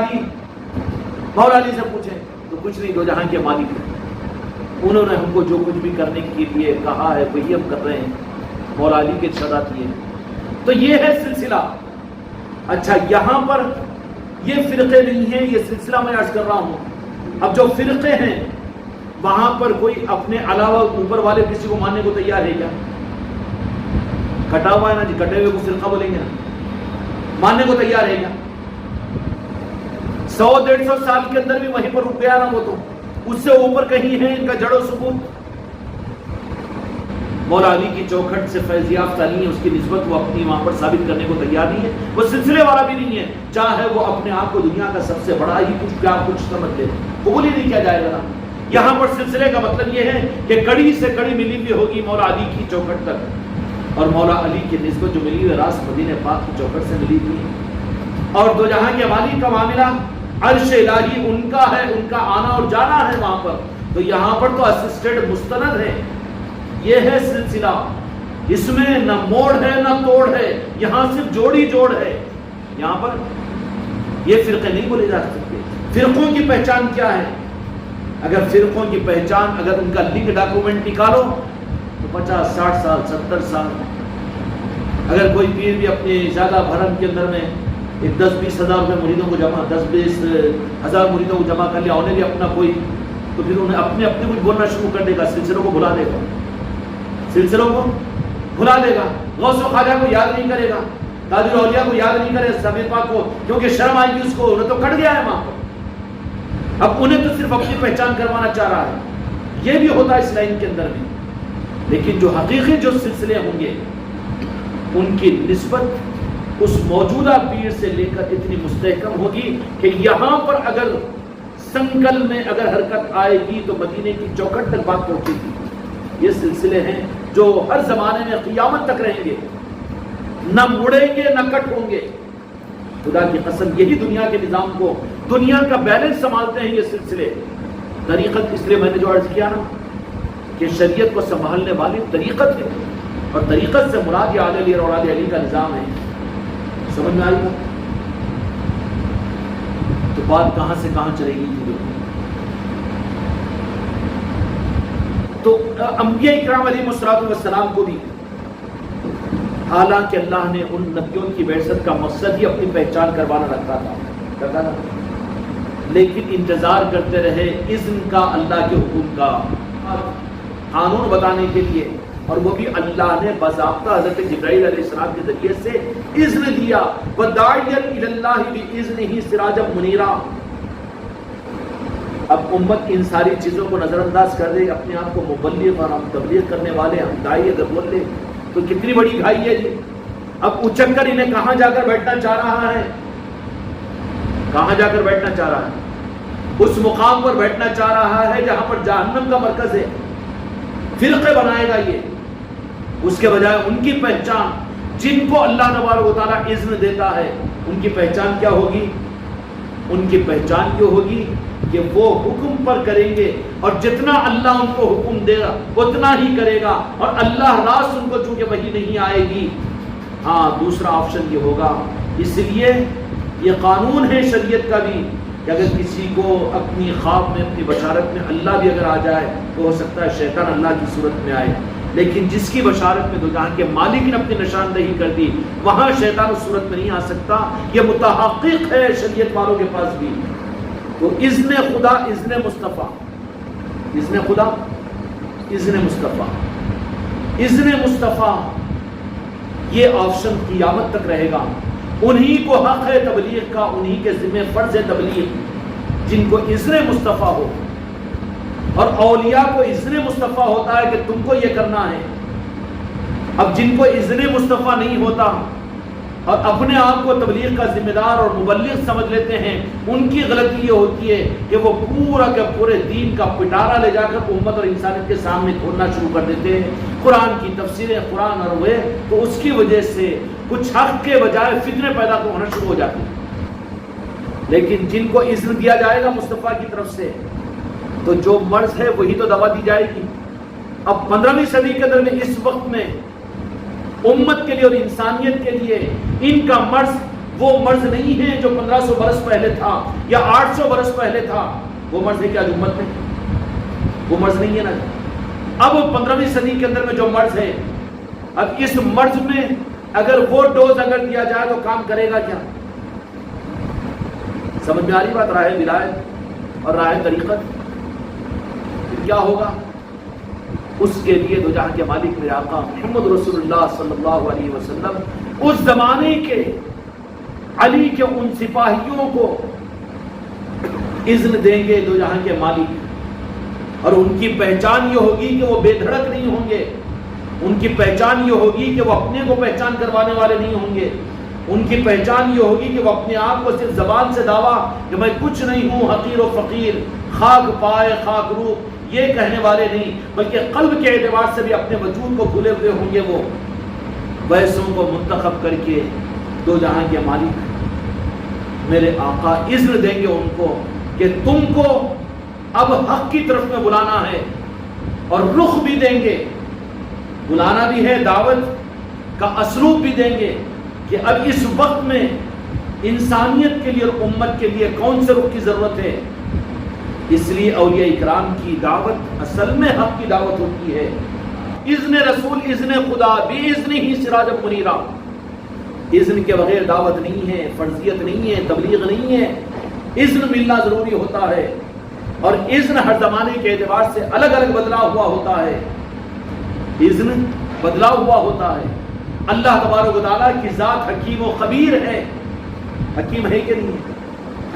علی سے پوچھیں تو کچھ نہیں، دو جہاں کے مالک ہیں، انہوں نے ہم کو جو کچھ بھی کرنے کے لیے کہا ہے وہی ہم کر رہے ہیں، مولا علی کے ارشادات یہ ہیں۔ تو یہ ہے سلسلہ۔ اچھا یہاں پر یہ فرقے نہیں ہیں، یہ سلسلہ میں عرض کر رہا ہوں۔ اب جو فرقے ہیں وہاں پر کوئی اپنے علاوہ اوپر والے کسی کو ماننے کو تیار ہے کیا؟ کٹا ہوا ہے نا جی، کٹے ہوئے کو فرقہ بولیں گے نا، ماننے کو تیار ہے کیا؟ 100-150 سال کے اندر بھی وہیں پر رک گیا نا وہ، تو اس سے اوپر کہیں ہے ان کا جڑ و ثبوت؟ مولا علی کی چوکھٹ سے فیض یافتہ نہیں ہے، اس کی نسبت وہ اپنی وہاں پر ثابت کرنے کو تیار نہیں ہے، وہ سلسلے والا بھی نہیں ہے، چاہے وہ اپنے آپ کو دنیا کا سب سے بڑا ہی کچھ سمجھ لے، قبول ہی نہیں کیا جائے گا نا۔ یہاں پر سلسلے کا مطلب یہ ہے کہ کڑی سے کڑی ملی ہوئی ہوگی مولا علی کی چوکھٹ تک، اور مولا علی کی نسبت جو ملی ہوئی راست مدینہ پاک کی چوکھٹ سے ملی ہوئی ہے، اور دو جہاں کے مالک کا معاملہ عرش الہی ان کا ہے، ان کا آنا اور جانا ہے وہاں پر، تو یہاں پر تو اسسٹڈ مستند ہے۔ یہ ہے سلسلہ، اس میں نہ موڑ ہے نہ توڑ ہے، یہاں صرف جوڑی جوڑ ہے۔ یہاں پر یہ فرقے نہیں بولے جا سکتے۔ فرقوں کی پہچان کیا ہے؟ اگر فرقوں کی پہچان، اگر ان کا لنک ڈاکومنٹ نکالو تو 50-60 سال 70 سال، اگر کوئی پیر بھی اپنے زیادہ بھرم کے اندر میں 10-20 ہزار روپے مریدوں کو جمع 10-20 ہزار مریدوں کو جمع کر لیا، انہیں بھی اپنا کوئی، تو پھر انہیں اپنے کچھ بولنا شروع کر دے گا، سلسلوں کو بھلا دے گا، سلسلوں کو بھلا دے گا، غوث و خواجہ کو یاد نہیں کرے گا، تاج الاولیاء کو یاد نہیں کرے، سمیع پاک کو، کیونکہ شرم آئے گی اس کو، انہیں تو کٹ گیا ہے وہاں پر۔ اب انہیں تو صرف اپنی پہچان کروانا چاہ رہا ہے، یہ بھی ہوتا ہے اس لائن کے اندر بھی، لیکن جو حقیقی جو سلسلے ہوں گے ان کی نسبت اس موجودہ پیر سے لے کر اتنی مستحکم ہوگی کہ یہاں پر اگر سنکل میں اگر حرکت آئے گی تو مدینے کی چوکھٹ تک بات پہنچے گی۔ یہ سلسلے ہیں جو ہر زمانے میں قیامت تک رہیں گے، نہ مڑیں گے نہ کٹ ہوں گے۔ خدا کی قسم یہی دنیا کے نظام کو، دنیا کا بیلنس سنبھالتے ہیں یہ سلسلے۔ طریقت اس لیے میں نے جو عرض کیا نا کہ شریعت کو سنبھالنے والی طریقت ہے، اور طریقت سے مراد یہ آل علی اور اولاد علی کا نظام ہے۔ سمجھ میں آئی گا؟ تو بات کہاں سے کہاں چلے گی؟ تو انبیاء اکرام علیہ السلام کو بھی حالانکہ اللہ نے ان نبیوں کی بعثت کا مقصد ہی اپنی پہچان کروانا رکھا تھا، لیکن انتظار کرتے رہے اذن کا، اللہ کے حکم کا، قانون بتانے کے لیے، اور وہ بھی اللہ نے باضابطہ حضرت جبرائیل علیہ السلام کے ذریعے سے اذن دیا، وَدَاعِيًا إِلَى اللَّهِ بِإِذْنِهِ سِرَاجًا مُنِيرًا۔ اب امت ان ساری چیزوں کو نظر انداز کر دے، اپنے آپ کو مبلغ اور ہم تبلیغ کرنے والے، ہم داعی اگر بول لے تو کتنی بڑی گھائی ہے جی۔ اب اچک کر انہیں کہاں جا کر بیٹھنا چاہ رہا ہے؟ کہاں جا کر بیٹھنا چاہ رہا ہے؟ اس مقام پر بیٹھنا چاہ رہا ہے جہاں پر جہنم کا مرکز ہے۔ فرقے بنائے گا یہ، اس کے بجائے ان کی پہچان جن کو اللہ تبارک و تعالیٰ اذن دیتا ہے، ان کی پہچان کیا ہوگی؟ ان کی پہچان یہ ہوگی کہ وہ حکم پر کریں گے اور جتنا اللہ ان کو حکم دے گا اتنا ہی کرے گا، اور اللہ راست ان کو چونکہ وحی نہیں آئے گی۔ ہاں دوسرا آپشن یہ ہوگا، اس لیے یہ قانون ہے شریعت کا بھی کہ اگر کسی کو اپنی خواب میں اپنی بشارت میں اللہ بھی اگر آ جائے تو ہو سکتا ہے شیطان اللہ کی صورت میں آئے، لیکن جس کی بشارت میں دو جہاں کے مالک نے اپنی نشاندہی کر دی وہاں شیطان اس صورت میں نہیں آ سکتا، یہ متحقق ہے شریعت والوں کے پاس بھی۔ تو اذن خدا، اذن مصطفیٰ، اذن خدا، اذن مصطفیٰ، اذن مصطفیٰ، یہ آپشن قیامت تک رہے گا۔ انہی کو حق ہے تبلیغ کا، انہی کے ذمہ فرض ہے تبلیغ، جن کو اذن مصطفیٰ ہو، اور اولیاء کو اذن مصطفیٰ ہوتا ہے کہ تم کو یہ کرنا ہے۔ اب جن کو اذن مصطفیٰ نہیں ہوتا اور اپنے آپ کو تبلیغ کا ذمہ دار اور مبلغ سمجھ لیتے ہیں، ان کی غلطی یہ ہوتی ہے کہ وہ پورا کے پورے دین کا پٹارا لے جا کر امت اور انسانیت کے سامنے کھولنا شروع کر دیتے ہیں، قرآن کی تفسیریں قرآن اور وہ، تو اس کی وجہ سے کچھ حق کے بجائے فتنے پیدا ہونا شروع ہو جاتے ہیں۔ لیکن جن کو اذن دیا جائے گا مصطفیٰ کی طرف سے، تو جو مرض ہے وہی تو دوا دی جائے گی۔ اب 15ویں صدی کے اندر میں اس وقت میں امت کے لیے اور انسانیت کے لیے ان کا مرض وہ مرض نہیں ہے جو 1500 برس پہلے تھا یا 800 برس پہلے تھا، وہ مرض ہے کہ آج امت میں وہ مرض نہیں ہے نا۔ اب 15ویں صدی کے اندر میں جو مرض ہے، اب اس مرض میں اگر وہ ڈوز اگر دیا جائے تو کام کرے گا کیا؟ سمجھ میں آ رہی بات؟ راہ ولایت اور راہ طریقت کیا ہوگا؟ اس کے لیے دو جہاں کے مالک میرے آقا محمد رسول اللہ صلی اللہ علیہ وسلم اس زمانے کے علی کے ان سپاہیوں کو اذن دیں گے، دو جہاں کے مالک، اور ان کی پہچان یہ ہوگی کہ وہ بے دھڑک نہیں ہوں گے، ان کی پہچان یہ ہوگی کہ وہ اپنے کو پہچان کروانے والے نہیں ہوں گے، ان کی پہچان یہ ہوگی کہ وہ اپنے آپ کو صرف زبان سے دعویٰ کہ میں کچھ نہیں ہوں، حقیر و فقیر، خاک پائے خاک روح، یہ کہنے والے نہیں، بلکہ قلب کے اعتبار سے بھی اپنے وجود کو کھلے ہوئے ہوں گے۔ وہ ویسوں کو منتخب کر کے دو جہاں کے مالک میرے آقا اذن دیں گے ان کو کہ تم کو اب حق کی طرف میں بلانا ہے، اور رخ بھی دیں گے، بلانا بھی ہے، دعوت کا اسلوب بھی دیں گے کہ اب اس وقت میں انسانیت کے لیے اور امت کے لیے کون سے رخ کی ضرورت ہے۔ اس لیے اولیاء اکرام کی دعوت اصل میں حق کی دعوت ہوتی ہے۔ اذن رسول، اذن خدا، باذن ہی سراج منیرا، اذن کے بغیر دعوت نہیں ہے، فرضیت نہیں ہے، تبلیغ نہیں ہے، اذن ملنا ضروری ہوتا ہے، اور اذن ہر زمانے کے اعتبار سے الگ الگ بدلا ہوا ہوتا ہے، اذن بدلا ہوا ہوتا ہے۔ اللہ تبارک و تعالیٰ کی ذات حکیم و خبیر ہے، حکیم ہے کہ نہیں؟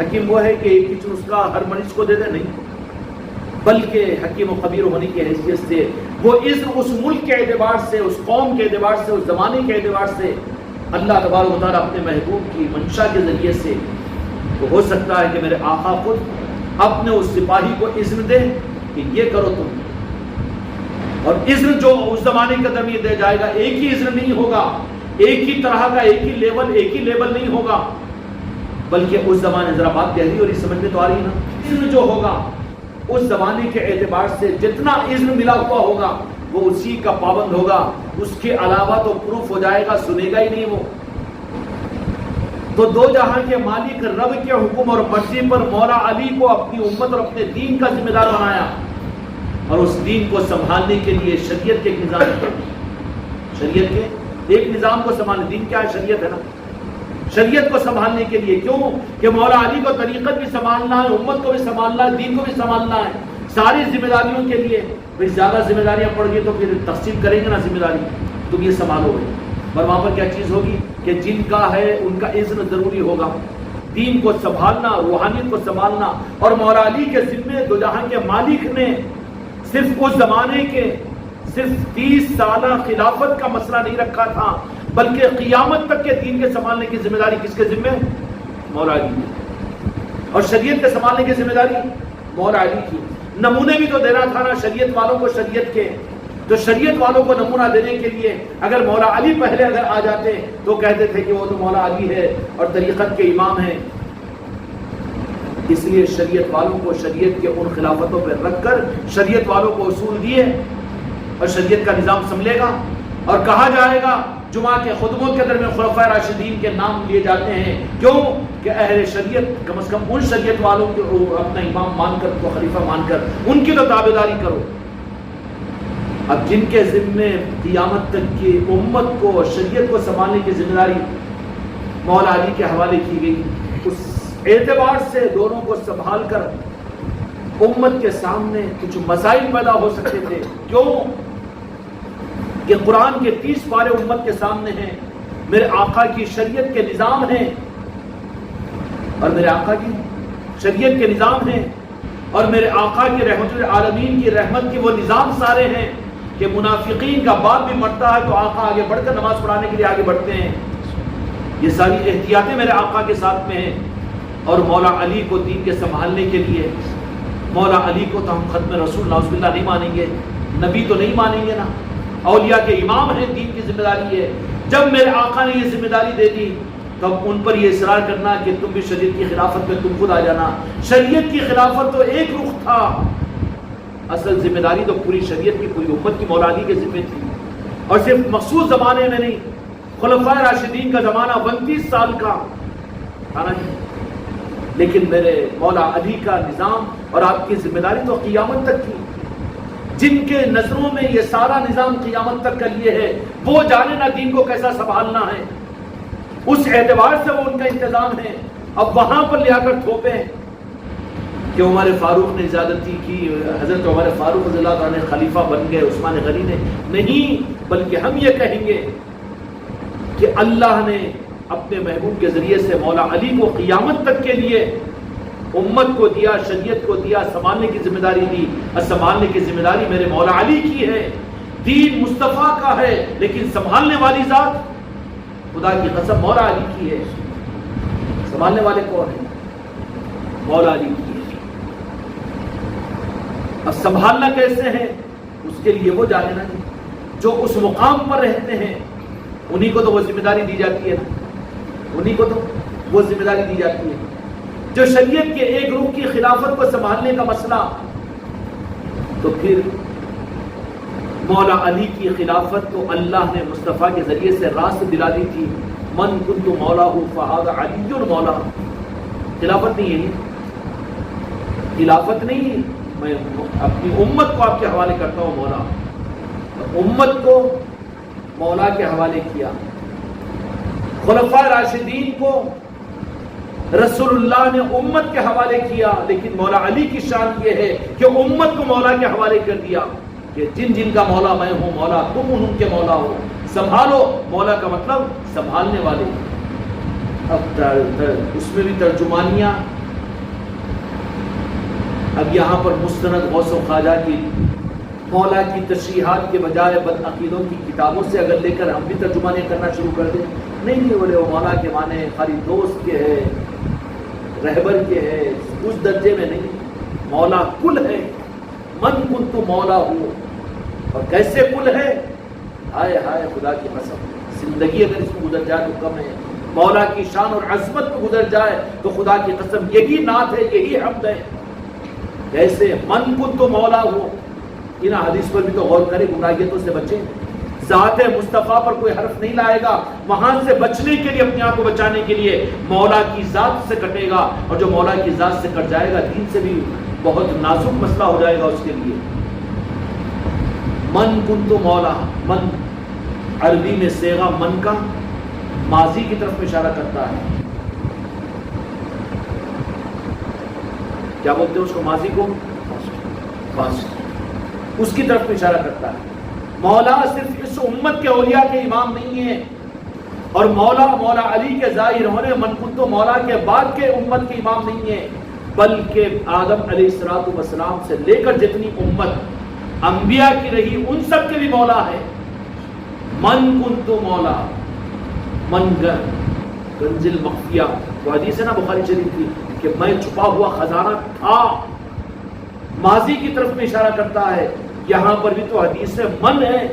حکیم وہ ہے کہ ایک ہی نسخہ ہر مریض کو دے دے، نہیں، بلکہ حکیم و خبیر ہونے کی حیثیت سے وہ اس ملک کے اعتبار سے، اس قوم کے اعتبار سے، اس زمانے کے اعتبار سے اللہ تبارک و تعالیٰ اپنے محبوب کی منشا کے ذریعے سے، تو ہو سکتا ہے کہ میرے آقا خود اپنے اس سپاہی کو اذن دے کہ یہ کرو تم، اور اذن جو اس زمانے کے اندر یہ دے جائے گا ایک ہی اذن نہیں ہوگا، ایک ہی طرح کا ایک ہی لیول نہیں ہوگا، بلکہ اس زمانے، ذرا بات گہری اور اس سمجھ میں تو آ رہی ہے نا، اذن جو ہوگا اس زمانے کے اعتبار سے جتنا اذن ملا ہوا ہوگا وہ اسی کا پابند ہوگا، اس کے علاوہ تو پروف ہو جائے گا، سنے گا ہی نہیں وہ۔ تو دو جہاں کے مالک رب کے حکم اور مرضی پر مولا علی کو اپنی امت اور اپنے دین کا ذمہ دار بنایا، اور اس دین کو سنبھالنے کے لیے شریعت کے ایک نظام، شریعت کے ایک نظام کو سنبھالنے، دین کیا ہے؟ شریعت ہے نا، شریعت کو سنبھالنے کے لیے، کیوں کہ مولا علی کو طریقت بھی سنبھالنا ہے، امت کو بھی سنبھالنا ہے، دین کو بھی سنبھالنا ہے، ساری ذمہ داریوں کے لیے۔ بھئی زیادہ ذمہ داریاں پڑ گئی تو پھر تقسیم کریں گے نا ذمہ داری، تم یہ سنبھالو گے، اور وہاں پر کیا چیز ہوگی کہ جن کا ہے ان کا اذن ضروری ہوگا، دین کو سنبھالنا، روحانیت کو سنبھالنا۔ اور مولا علی کے ذمے دو جہاں کے مالک نے صرف اس زمانے کے صرف 30 سالہ خلافت کا مسئلہ نہیں رکھا تھا، بلکہ قیامت تک کے دین کے سنبھالنے کی ذمہ داری کس کے ذمے؟ مولا علی کی، اور شریعت کے سنبھالنے کی ذمہ داری مولا علی کی۔ نمونے بھی تو دینا تھا نا شریعت والوں کو، شریعت کے، تو شریعت والوں کو نمونہ دینے کے لیے اگر مولا علی پہلے اگر آ جاتے تو کہتے تھے کہ وہ تو مولا علی ہے اور طریقت کے امام ہیں، اس لیے شریعت والوں کو شریعت کے ان خلافتوں پہ رکھ کر شریعت والوں کو اصول دیے اور شریعت کا نظام سنبھلے گا، اور کہا جائے گا جمعہ کے خطبوں کے درمیان خلفائے راشدین کے نام لیے جاتے ہیں، کیوں کہ اہل شریعت کم از کم ان شریعت والوں کو اپنا امام مان کر، کو خلیفہ مان کر ان کی تو تابعداری کرو۔ اب جن کے ذمے قیامت تک کی امت کو اور شریعت کو سنبھالنے کی ذمہ داری مولا علی کے حوالے کی گئی، اس اعتبار سے دونوں کو سنبھال کر امت کے سامنے کچھ مسائل پیدا ہو سکتے تھے، کیوں کہ قرآن کے 30 پارے امت کے سامنے ہیں، میرے آقا کی شریعت کے نظام ہیں، اور میرے آقا کی شریعت کے نظام ہیں، اور میرے آقا کی رحمت العالمین کی رحمت کے وہ نظام سارے ہیں کہ منافقین کا باپ بھی مرتا ہے تو آقا آگے بڑھ کر نماز پڑھانے کے لیے آگے بڑھتے ہیں۔ یہ ساری احتیاطیں میرے آقا کے ساتھ میں ہیں، اور مولا علی کو دین کے سنبھالنے کے لیے، مولا علی کو تو ہم ختم رسول نعوذ باللہ نہیں مانیں گے، نبی تو نہیں مانیں گے نا، اولیاء کے امام ہیں، دین کی ذمہ داری ہے۔ جب میرے آقا نے یہ ذمہ داری دے دی تب ان پر یہ اصرار کرنا کہ تم بھی شریعت کی خلافت میں تم خود آ جانا۔ شریعت کی خلافت تو ایک رخ تھا، اصل ذمہ داری تو پوری شریعت کی، پوری امت کی مولا علی کے ذمہ تھی، اور صرف مخصوص زمانے میں نہیں، خلفائے راشدین کا زمانہ 29 سال کا تھا نا جی، لیکن میرے مولا علی کا نظام اور آپ کی ذمہ داری تو قیامت تک تھی۔ جن کے نظروں میں یہ سارا نظام قیامت تک کا لیے ہے، وہ جانے نہ دین کو کیسا سنبھالنا ہے، اس اعتبار سے وہ ان کا انتظام ہے۔ اب وہاں پر لے آ کر تھوپیں کہ عمر فاروق نے زیادتی کی، حضرت عمر فاروق رضی اللہ عنہ خلیفہ بن گئے، عثمان غنی نے نہیں، بلکہ ہم یہ کہیں گے کہ اللہ نے اپنے محبوب کے ذریعے سے مولا علی کو قیامت تک کے لیے امت کو دیا، شریعت کو دیا، سنبھالنے کی ذمہ داری دی، اور سنبھالنے کی ذمہ داری میرے مولا علی کی ہے۔ دین مصطفیٰ کا ہے، لیکن سنبھالنے والی ذات خدا کی قسم مولا علی کی ہے۔ سنبھالنے والے کون ہیں؟ مولا علی کی ہے۔ اب سنبھالنا کیسے ہے اس کے لیے وہ جانے نا، جو اس مقام پر رہتے ہیں انہی کو تو وہ ذمہ داری دی جاتی ہے، انہی کو تو وہ ذمہ داری دی جاتی ہے۔ جو شریعت کے ایک روح کی خلافت کو سنبھالنے کا مسئلہ، تو پھر مولا علی کی خلافت کو اللہ نے مصطفیٰ کے ذریعے سے راست دلا دی تھی، من کنت مولا فہذا علی مولا۔ خلافت نہیں ہے، خلافت نہیں، میں اپنی امت کو آپ کے حوالے کرتا ہوں مولا، امت کو مولا کے حوالے کیا، خلفائے راشدین کو رسول اللہ نے امت کے حوالے کیا، لیکن مولا علی کی شان یہ ہے کہ امت کو مولا کے حوالے کر دیا کہ جن جن کا مولا میں ہوں مولا تم ان کے مولا ہو، سنبھالو۔ مولا کا مطلب سنبھالنے والے۔ اب اس میں بھی ترجمانیاں، اب یہاں پر مستند غوث و خواجہ کی مولا کی تشریحات کے بجائے بد عقیدوں کی کتابوں سے اگر لے کر ہم بھی ترجمانیاں کرنا شروع کر دیں، نہیں بولے وہ مولا کے معنی خالی دوست کے ہے، رہبر کے ہے، اس درجے میں نہیں، مولا کل ہے، من کنت مولا ہو۔ اور کیسے کل ہے؟ ہائے ہائے خدا کی قسم، زندگی اگر اس میں گزر جائے تو کم ہے، مولا کی شان اور عظمت میں گزر جائے تو خدا کی قسم یہی نعت ہے، یہی حمد ہے۔ کیسے من کنت مولا ہو، ان حدیث پر بھی تو غور کرے، گمراہیتوں سے بچیں۔ ذات مصطفیٰ پر کوئی حرف نہیں لائے گا، وہاں سے بچنے کے لیے، اپنے آپ کو بچانے کے لیے مولا کی ذات سے کٹے گا، اور جو مولا کی ذات سے کٹ جائے گا دین سے بھی بہت نازک مسئلہ ہو جائے گا اس کے لیے۔ من کنت مولا، من عربی میں صیغہ من کا ماضی کی طرف اشارہ کرتا ہے، کیا بولتے ہیں اس کو، ماضی کو پاسٹ، اس کی طرف اشارہ کرتا ہے۔ مولا صرف اس امت کے اولیاء کے امام نہیں ہے، اور مولا مولا علی کے ظاہر ہونے من کنت مولا کے بعد کے امت کے امام نہیں ہے، بلکہ آدم علیہ السلام سے لے کر جتنی امت انبیاء کی رہی ان سب کے بھی مولا ہے۔ من کنت مولا، من کنز المخفیہ، وہ حدیث ہے نا بخاری شریف کی کہ میں چھپا ہوا خزانہ تھا، ماضی کی طرف میں اشارہ کرتا ہے۔ یہاں پر بھی تو حدیث من ہے،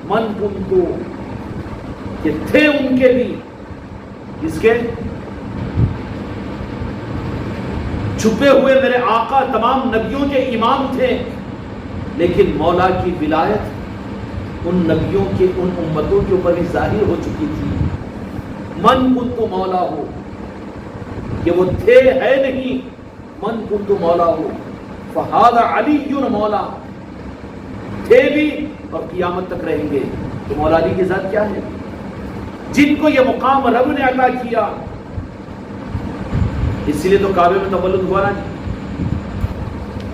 من کنتو، کہ تھے ان کے بھی، اس کے چھپے ہوئے میرے آقا تمام نبیوں کے امام تھے، لیکن مولا کی ولایت ان نبیوں کے ان امتوں کے اوپر بھی ظاہر ہو چکی تھی۔ من کنت مولا ہو، کہ وہ تھے ہے نہیں، من کنت مولا ہو فہذا علی مولا، تھے بھی اور قیامت تک رہیں گے۔ تو مولا علی کی ذات کیا ہے؟ جن کو یہ مقام رب نے عطا کیا، اسی لیے تو کعبے میں تولد ہوا نا جی،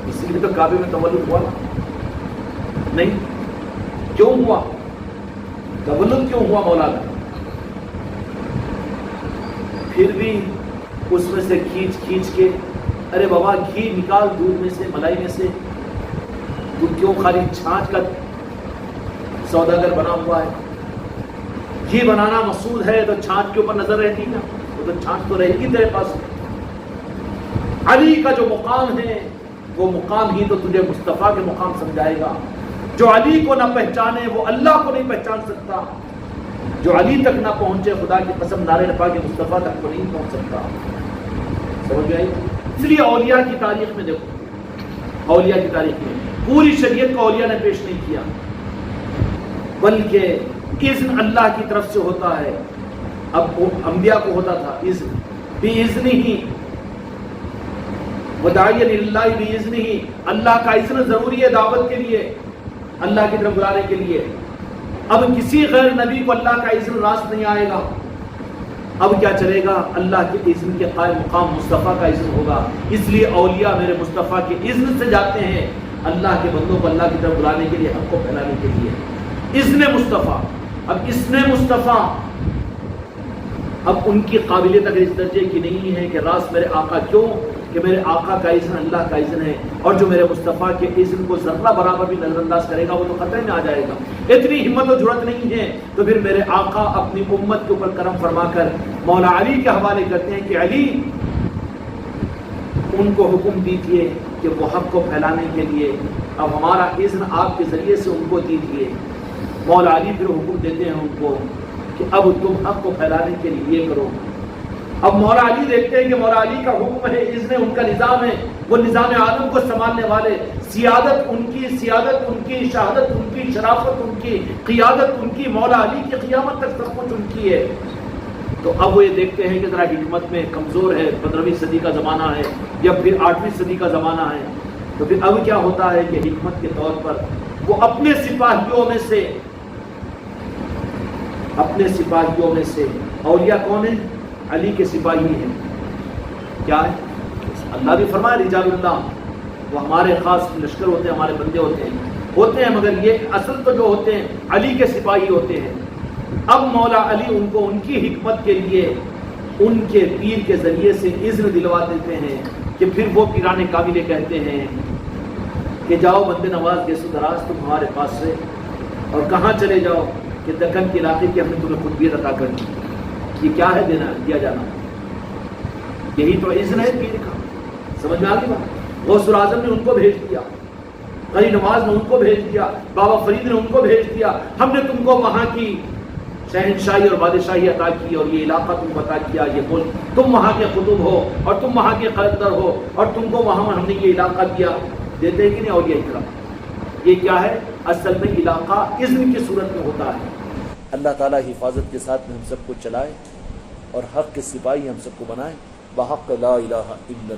اسی لیے تو کعبے میں تولد ہوا نا، نہیں کیوں ہوا؟ تولد کیوں ہوا مولا کا؟ پھر بھی اس میں سے کھینچ کے، ارے بابا گھی نکال دودھ میں سے، ملائی میں سے، تو کیوں خالی چھانچ کا سوداگر بنا ہوا ہے؟ گھی بنانا مقصود ہے تو چھانچ کے اوپر نظر رہتی نا، وہ تو چھانچ تو رہے گی تیرے پاس۔ علی کا جو مقام ہے وہ مقام ہی تو تجھے مصطفیٰ کے مقام سمجھائے گا۔ جو علی کو نہ پہچانے وہ اللہ کو نہیں پہچان سکتا، جو علی تک نہ پہنچے خدا کی قسم نعرے لگا کے مصطفیٰ تک کو نہیں پہنچ سکتا۔ سمجھ گئے؟ اس لیے اولیاء کی تاریخ میں دیکھو، اولیاء کی تاریخ میں پوری شریعت کو اولیاء نے پیش نہیں کیا، بلکہ اذن اللہ کی طرف سے ہوتا ہے۔ اب انبیاء کو ہوتا تھا اذن، بِإِذْنِهِ وَدَاعِيًا إِلَى اللَّهِ بِإِذْنِهِ، اللہ کا اذن ضروری ہے دعوت کے لیے، اللہ کی طرف بلانے کے لیے۔ اب کسی غیر نبی کو اللہ کا اذن راست نہیں آئے گا، اب کیا چلے گا؟ اللہ کے اذن کے قائم مقام مصطفیٰ کا اذن ہوگا۔ اس لیے اولیاء میرے مصطفیٰ کے اذن سے جاتے ہیں اللہ کے بندوں کو اللہ کی طرف بلانے کے لیے، حق کو پھیلانے کے لیے۔ اذن مصطفیٰ، اب اذن مصطفیٰ اب ان کی قابلیت اگر اس درجے کی نہیں ہے کہ راست میرے آقا، کیوں کہ میرے آقا کا اذن اللہ کا اذن ہے، اور جو میرے مصطفیٰ کے اذن کو ذرہ برابر بھی نظر انداز کرے گا وہ تو خطرے میں آ جائے گا۔ اتنی ہمت و جرأت نہیں ہے تو پھر میرے آقا اپنی امت کے اوپر کرم فرما کر مولا علی کے حوالے کرتے ہیں کہ علی ان کو حکم دیجیے کہ وہ حق کو پھیلانے کے لیے، اب ہمارا اذن آپ کے ذریعے سے ان کو دیجیے۔ مولا علی پھر حکم دیتے ہیں ان کو کہ اب تم حق کو پھیلانے کے لیے یہ کرو۔ اب مولا علی دیکھتے ہیں کہ مولا علی کا حکم ہے، اذن ان کا نظام ہے، وہ نظام عالم کو سنبھالنے والے، سیادت ان کی شہادت ان کی، شرافت ان کی، قیادت ان کی، مولا علی کی قیامت تک سب کچھ ان کی ہے۔ تو اب وہ یہ دیکھتے ہیں کہ ذرا حکمت میں کمزور ہے، 15ویں صدی کا زمانہ ہے یا پھر 8ویں صدی کا زمانہ ہے، تو پھر اب کیا ہوتا ہے کہ حکمت کے طور پر وہ اپنے سپاہیوں میں سے اولیاء کون ہیں؟ علی کے سپاہی ہیں۔ کیا ہے؟ اللہ بھی فرمایا رجال اللہ، وہ ہمارے خاص لشکر ہوتے ہیں، ہمارے بندے ہوتے ہیں، مگر یہ اصل تو جو ہوتے ہیں علی کے سپاہی ہوتے ہیں۔ اب مولا علی ان کو ان کی حکمت کے لیے ان کے پیر کے ذریعے سے اذن دلوا دیتے ہیں کہ پھر وہ پیرانے قابلے کہتے ہیں کہ جاؤ بندے نواز گیسو دراز تم ہمارے پاس سے، اور کہاں چلے جاؤ کہ دکن کے علاقے کی ہم نے تمہیں خطبیت عطا کر دی۔ یہ کیا ہے دیا جانا؟ یہی تو اذن ہے پیر کا۔ سمجھ میں آ گئی بات؟ غوث الاعظم نے ان کو بھیج دیا، غنی نواز نے ان کو بھیج دیا، بابا فرید نے ان کو بھیج دیا، ہم نے تم کو وہاں کی شہنشاہی اور بادشاہی عطا کی اور یہ علاقہ تم کو عطا کیا، یہ ملک تم وہاں کے قطب ہو اور تم وہاں کے قلندر ہو اور تم کو وہاں ہم نے یہ علاقہ دیا۔ دیتے ہیں کہ نہیں اولیاء کرام؟ یہ کیا ہے؟ اصل میں علاقہ اذن کی صورت میں ہوتا ہے۔ اللہ تعالیٰ حفاظت کے ساتھ میں ہم سب کو چلائے اور حق کے سپاہی ہم سب کو بنائے، بحق لا الہ الا اللہ۔